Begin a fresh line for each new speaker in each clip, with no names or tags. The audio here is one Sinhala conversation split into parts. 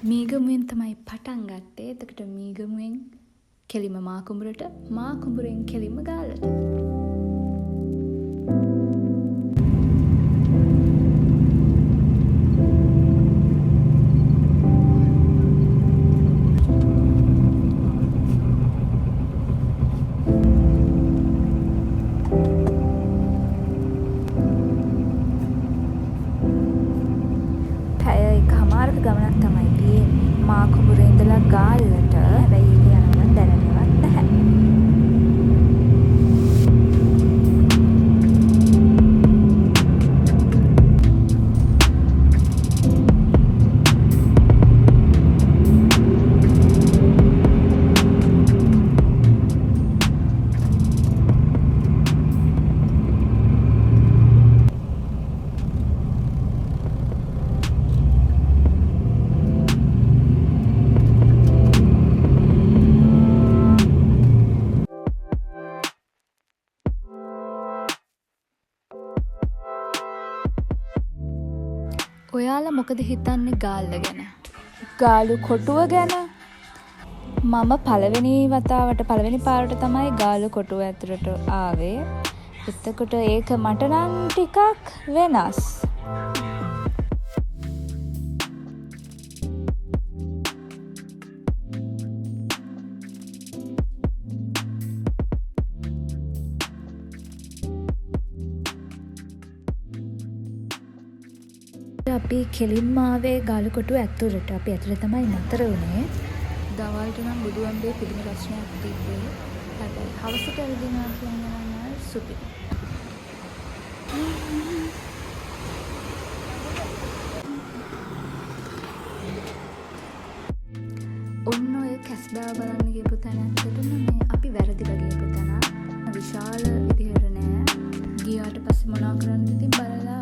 මීගමුවෙන් තමයි පටන් ගත්තේ. එතකොට මීගමුවෙන් කෙලිම මා කුඹුරට, මා කුඹුරෙන් කෙලිම ගාල්ලට. ගමනක් තමයි තියෙන්නේ මා කුඹුරේ ඉඳලා ගාල්ලට. හැබැයි ඒක යනවා නම් දැනෙන්නවත් නැහැ. ඔයාලා මොකද හිතන්නේ ගාල්ල ගැන? ගාලු කොටුව ගැන? මම පළවෙනි පාරට තමයි ගාලු කොටුව ඇතුළට ආවේ. එතකොට ඒක මට නම් ටිකක් වෙනස්. අපි කෙලින්ම ආවේ ගාලුකොටුව ඇතුළට. අපි ඇතුළේ තමයි නතර වුණේ. දවල්ට නම් බුදුන්ගේ පිළිම රස්නයක් තිබ්බේ. හැබැයි හවසට ඇවිදිනවා කියන්නේ නම් සුපි. ඔන්න ඔය කැස්බෑව බලන්න ගියපු තැන ඇත්තටම මේ අපි වැරදිලා ගියපු තැන. විශාල විදිහට නෑ. ගියාට පස්සේ මොනවා කරන්නද ඉතින් බලලා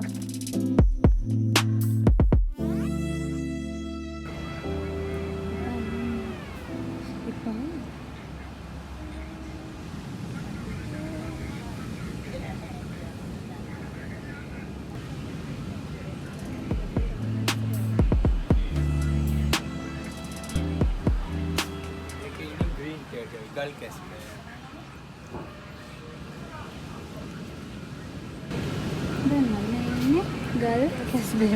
गल कैसे
गल कैसे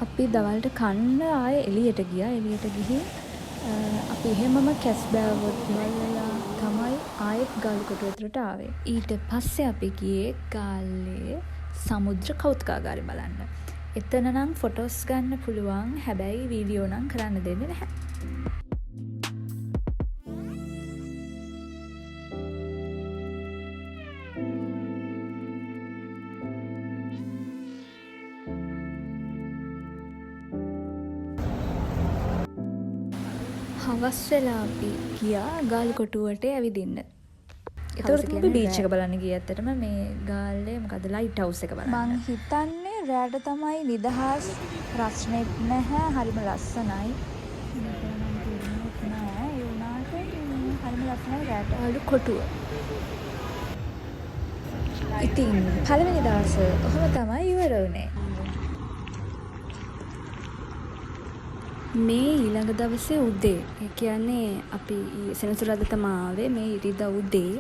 අපි දවල්ට කන්න ආයේ එළියට ගියා. එළියට ගිහින් අපි එහෙමම කැස්බෑවොත් බලලා තමයි ආයෙත් ගල්කොටුව ඇතුළට ආවේ. ඊට පස්සේ අපි ගියේ ගාල්ලේ සමුද්‍ර කෞතුකාගාරය බලන්න. එතන නම් ෆොටෝස් ගන්න පුළුවන්. හැබැයි වීඩියෝ නම් කරන්න දෙන්නේ නැහැ. හවස් වෙලා අපි ගියා ගල්කොටුවට ඇවිදින්න. ඒතකොට අපි බීච් එක බලන්න ගියේ. ඇත්තටම මේ ගාල්ලේ මොකද ලයිට් හවුස් එක බලන්න. මං හිතන්නේ රැට තමයි නිදහස්. ප්‍රශ්නෙත් නැහැ. හරිම ලස්සනයි. නෑ ඒ වුණාට හරිම ලස්සනයි රැට. ගල්කොටුව. ඉතින් පළවෙනි දවසේ ඔහොම තමයි ඉවර වුණේ. මේ ඊළඟ දවසේ උදේ, ඒ කියන්නේ අපි සෙනසුරාදා තමයි ආවේ. මේ ඉරිදා උදේ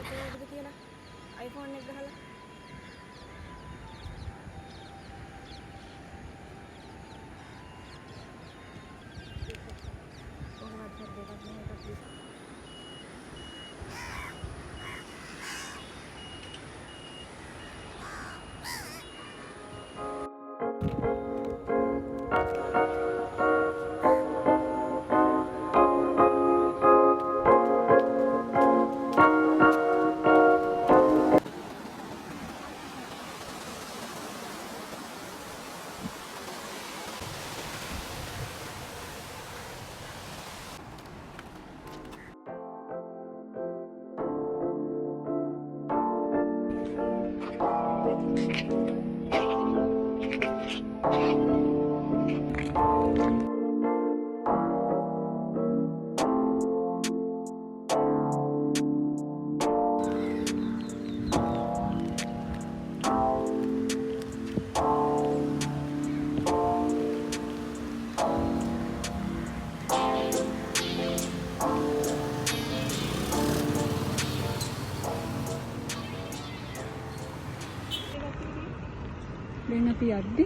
දැන් අපි යද්දි